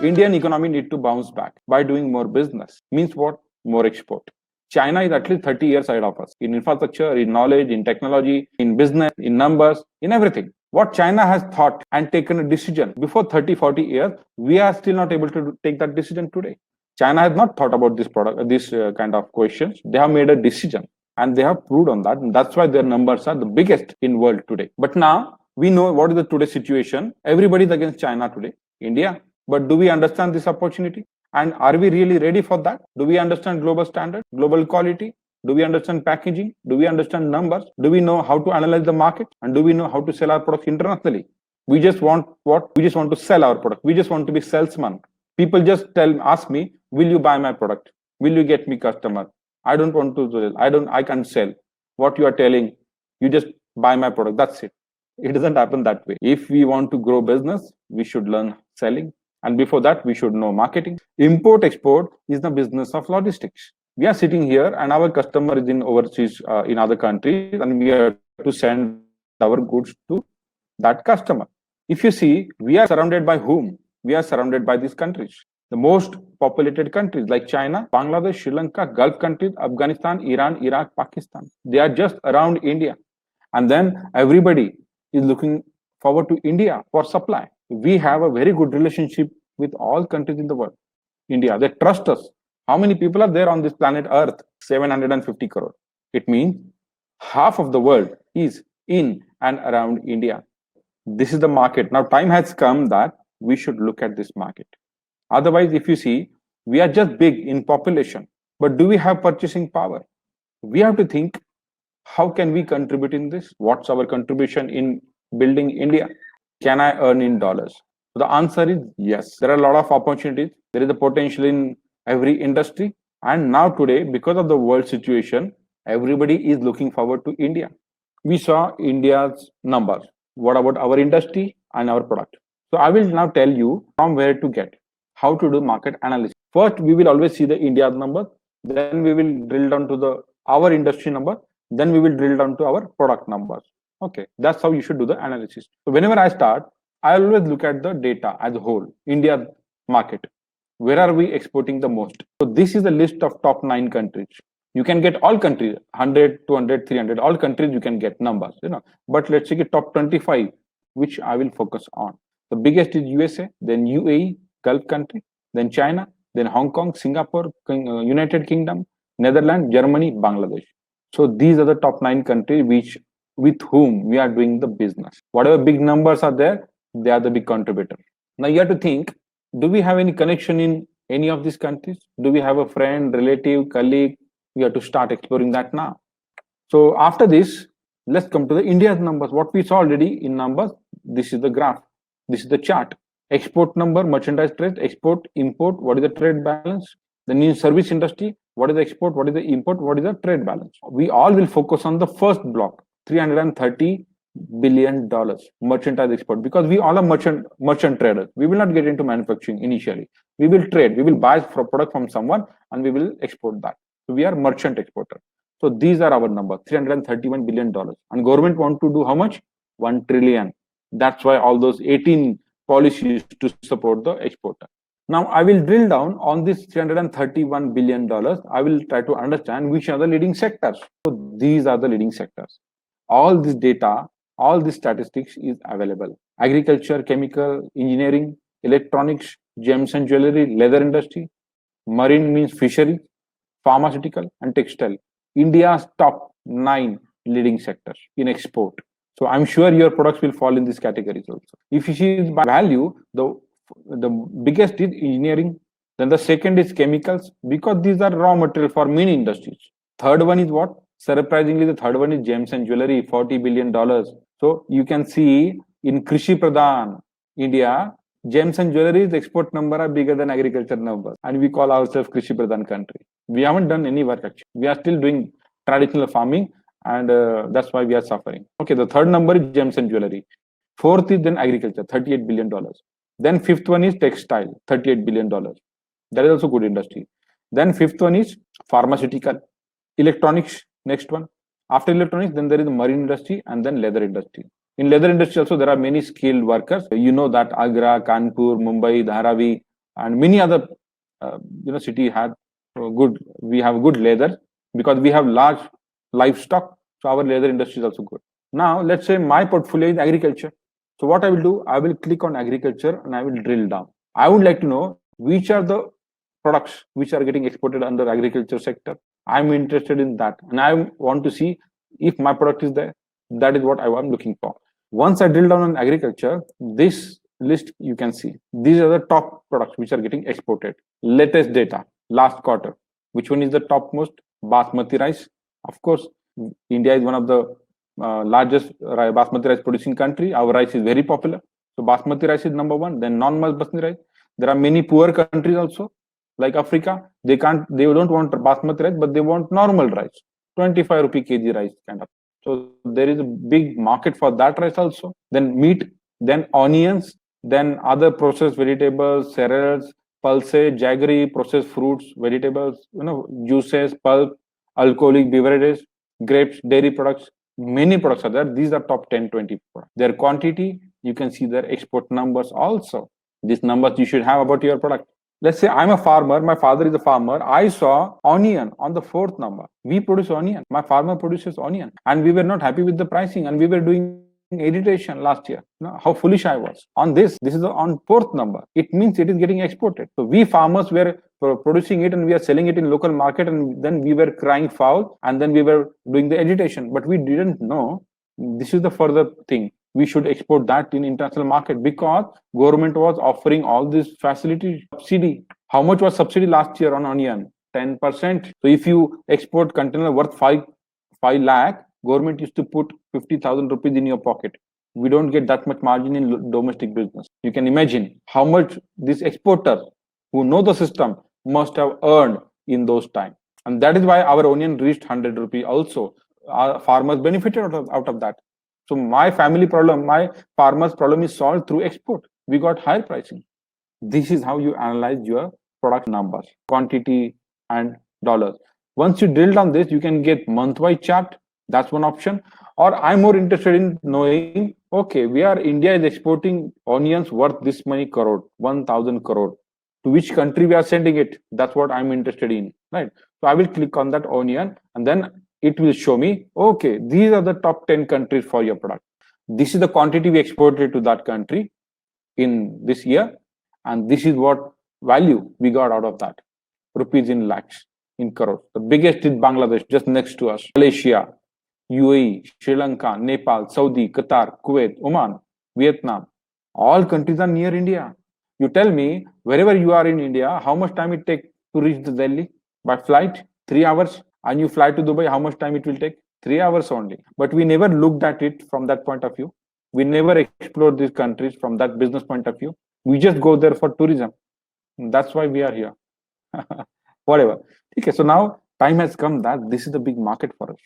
Indian economy need to bounce back by doing more business. Means what? More export. China is at least 30 years ahead of us in infrastructure, in knowledge, in technology, in business, in numbers, in everything. What China has thought and taken a decision before 30, 40 years, we are still not able to take that decision today. China has not thought about this kind of questions. They have made a decision and they have proved on that. And that's why their numbers are the biggest in world today. But now we know what is the today's situation. Everybody is against China today, India. But do we understand this opportunity? And are we really ready for that? Do we understand global standard, global quality? Do we understand packaging? Do we understand numbers? Do we know how to analyze the market? And do we know how to sell our products internationally? We just want what? We just want to sell our product. We just want to be salesman. People just ask me, will you buy my product? Will you get me customer? I don't want to sell. I can't sell. What you are telling, you just buy my product. That's it. It doesn't happen that way. If we want to grow business, we should learn selling. And before that, we should know marketing. Import export is the business of logistics. We are sitting here and our customer is in overseas, in other countries, and we have to send our goods to that customer. If you see, we are surrounded by whom? We are surrounded by these countries. The most populated countries like China, Bangladesh, Sri Lanka, Gulf countries, Afghanistan, Iran, Iraq, Pakistan. They are just around India. And then everybody is looking forward to India for supply. We have a very good relationship with all countries in the world. India, they trust us. How many people are there on this planet Earth? 750 crore. It means half of the world is in and around India. This is the market. Now time has come that we should look at this market. Otherwise, if you see, we are just big in population, but do we have purchasing power? We have to think, how can we contribute in this? What's our contribution in building India? Can I earn in dollars? So the answer is yes. There are a lot of opportunities. There is a potential in every industry. And now today, because of the world situation, everybody is looking forward to India. We saw India's numbers. What about our industry and our product? So I will now tell you from where to get, how to do market analysis. First, we will always see the India's number. Then we will drill down to our industry number. Then we will drill down to our product numbers. Okay, that's how you should do the analysis. So whenever I start, I always look at the data as a whole, India market. Where are we exporting the most? So this is a list of top 9 countries. You can get all countries, 100, 200, 300, all countries you can get numbers, But let's take a top 25, which I will focus on. The biggest is USA, then UAE, Gulf country, then China, then Hong Kong, Singapore, United Kingdom, Netherlands, Germany, Bangladesh. So these are the top 9 countries with whom we are doing the business. Whatever big numbers are there, they are the big contributor. Now you have to think, do we have any connection in any of these countries? Do we have a friend, relative, colleague? We have to start exploring that now. So after this, let's come to the India's numbers. What we saw already in numbers, this is the graph. This is the chart. Export number, merchandise trade, export, import, what is the trade balance? Then in service industry, what is the export, what is the import, what is the trade balance? We all will focus on the first block, $330 billion merchandise export, because we all are merchant traders. We will not get into manufacturing initially. We will trade. We will buy product from someone and we will export that. So we are merchant exporter. So these are our numbers, $331 billion. And government want to do how much? 1 trillion. That's why all those 18 policies to support the exporter. Now I will drill down on this $331 billion. I will try to understand which are the leading sectors. So these are the leading sectors. All this data, all this statistics is available. Agriculture, chemical, engineering, electronics, gems and jewelry, leather industry, marine means fishery, pharmaceutical and textile. India's top 9 leading sectors in export. So I'm sure your products will fall in these categories also. If you see by value, the biggest is engineering, then the second is chemicals, because these are raw material for many industries. Third one is what? Surprisingly, the third one is gems and jewelry, $40 billion. So you can see in Krishi Pradhan, India, gems and jewelry's export number are bigger than agriculture numbers. And we call ourselves Krishi Pradhan country. We haven't done any work actually. We are still doing traditional farming, and that's why we are suffering. Okay, the third number is gems and jewelry. Fourth is then agriculture, $38 billion. Then fifth one is textile, $38 billion. That is also good industry. Then fifth one is pharmaceutical, electronics, next one. After electronics, then there is the marine industry and then leather industry. In leather industry also, there are many skilled workers. You know that Agra, Kanpur, Mumbai, Dharavi, and many other city had good. We have good leather because we have large livestock. So our leather industry is also good. Now let's say my portfolio is agriculture. So what I will do, I will click on agriculture and I will drill down. I would like to know which are the products which are getting exported under agriculture sector. I'm interested in that, and I want to see if my product is there. That is what I am looking for. Once I drill down on agriculture, this list you can see. These are the top products which are getting exported. Latest data, last quarter. Which one is the topmost? Basmati rice. Of course, India is one of the largest basmati rice producing country. Our rice is very popular. So basmati rice is number one. Then non-basmati rice. There are many poor countries also, like Africa. They don't want basmati rice, but they want normal rice, 25 rupee kg rice kind of. So there is a big market for that rice also. Then meat, then onions, then other processed vegetables, cereals, pulses, jaggery, processed fruits, vegetables, juices, pulp, alcoholic beverages, grapes, dairy products. Many products are there. These are top 10, 20 products. Their quantity, you can see their export numbers also. These numbers you should have about your product. Let's say I'm a farmer, my father is a farmer. I saw onion on the fourth number. We produce onion. My farmer produces onion. And we were not happy with the pricing, and we were doing irritation last year. How foolish I was. On this is on fourth number. It means it is getting exported. So we farmers were producing it and we are selling it in local market, and then we were crying foul, and then we were doing the agitation. But we didn't know this is the further thing. We should export that in international market because government was offering all these facilities, subsidy. How much was subsidy last year on onion? 10%. So if you export container worth 5 lakh, government used to put 50,000 rupees in your pocket. We don't get that much margin in domestic business. You can imagine how much this exporter who know the system must have earned in those times. And that is why our onion reached 100 rupees also. Our farmers benefited out of that. So my family problem, my farmer's problem is solved through export. We got higher pricing. This is how you analyze your product numbers, quantity and dollars. Once you drill down this, you can get month-wise chart. That's one option. Or I'm more interested in knowing, okay, India is exporting onions worth this many crore, 1,000 crore. To which country we are sending it? That's what I'm interested in, right? So I will click on that onion, and then it will show me, okay, these are the top 10 countries for your product. This is the quantity we exported to that country in this year, and this is what value we got out of that. Rupees in lakhs, in crores. The biggest is Bangladesh, just next to us. Malaysia, UAE, Sri Lanka, Nepal, Saudi, Qatar, Kuwait, Oman, Vietnam. All countries are near India. You tell me, wherever you are in India, how much time it takes to reach the Delhi? By flight, 3 hours. And you fly to Dubai, how much time it will take? 3 hours only. But we never looked at it from that point of view. We never explored these countries from that business point of view. We just go there for tourism. That's why we are here. Whatever. Okay, so now time has come that this is the big market for us.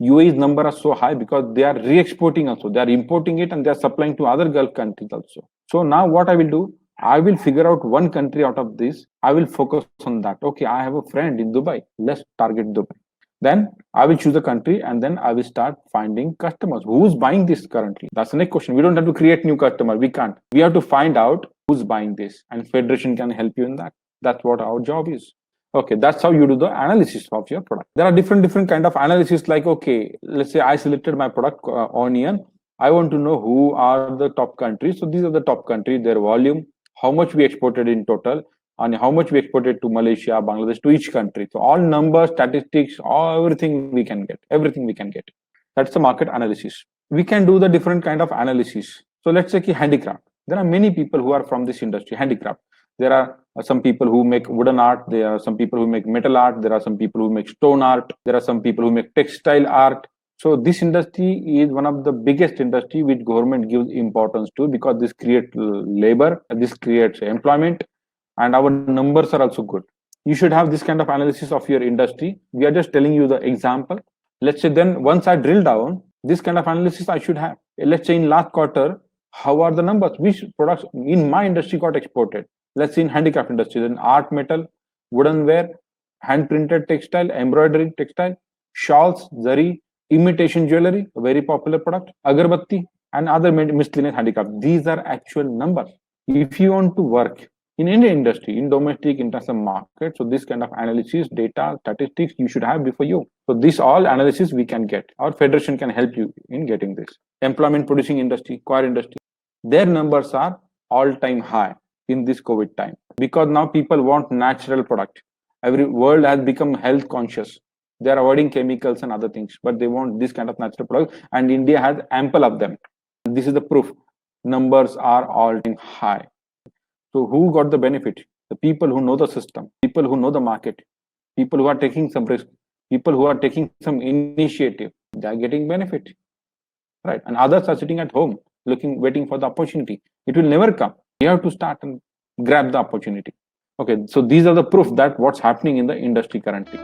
UAE's number are so high because they are re-exporting also. They are importing it and they are supplying to other Gulf countries also. So now what I will do, I will figure out one country out of this. I will focus on that. Okay, I have a friend in Dubai. Let's target Dubai. Then I will choose a country and then I will start finding customers. Who's buying this currently? That's the next question. We don't have to create new customer. We can't. We have to find out who's buying this, and Federation can help you in that. That's what our job is. Okay, that's how you do the analysis of your product. There are different kind of analysis. Like, okay, let's say I selected my product onion. I want to know who are the top countries. So these are the top countries, their volume, how much we exported in total, and how much we exported to Malaysia, Bangladesh, to each country. So all numbers, statistics, everything we can get. Everything we can get. That's the market analysis. We can do the different kind of analysis. So let's say handicraft. There are many people who are from this industry, handicraft. There are some people who make wooden art. There are some people who make metal art. There are some people who make stone art. There are some people who make textile art. So this industry is one of the biggest industry which government gives importance to, because this creates labor, this creates employment, and our numbers are also good. You should have this kind of analysis of your industry. We are just telling you the example. Let's say then once I drill down, this kind of analysis I should have. Let's say in last quarter, how are the numbers? Which products in my industry got exported? Let's say in handicraft industry, then art, metal, woodenware, hand printed textile, embroidery textile, shawls, zari, imitation jewelry, a very popular product, agarbatti, and other miscellaneous handicraft. These are actual numbers. If you want to work in Indian industry, in domestic, international market. So this kind of analysis, data, statistics you should have before you. So this all analysis we can get. Our federation can help you in getting this. Employment producing industry, core industry, their numbers are all-time high in this COVID time because now people want natural product. Every world has become health conscious. They are avoiding chemicals and other things, but they want this kind of natural product, and India has ample of them. This is the proof. Numbers are all-time high. So who got the benefit? The people who know the system, people who know the market, people who are taking some risk, people who are taking some initiative. They are getting benefit, right? And others are sitting at home, waiting for the opportunity. It will never come. You have to start and grab the opportunity. Okay, so these are the proof that what's happening in the industry currently.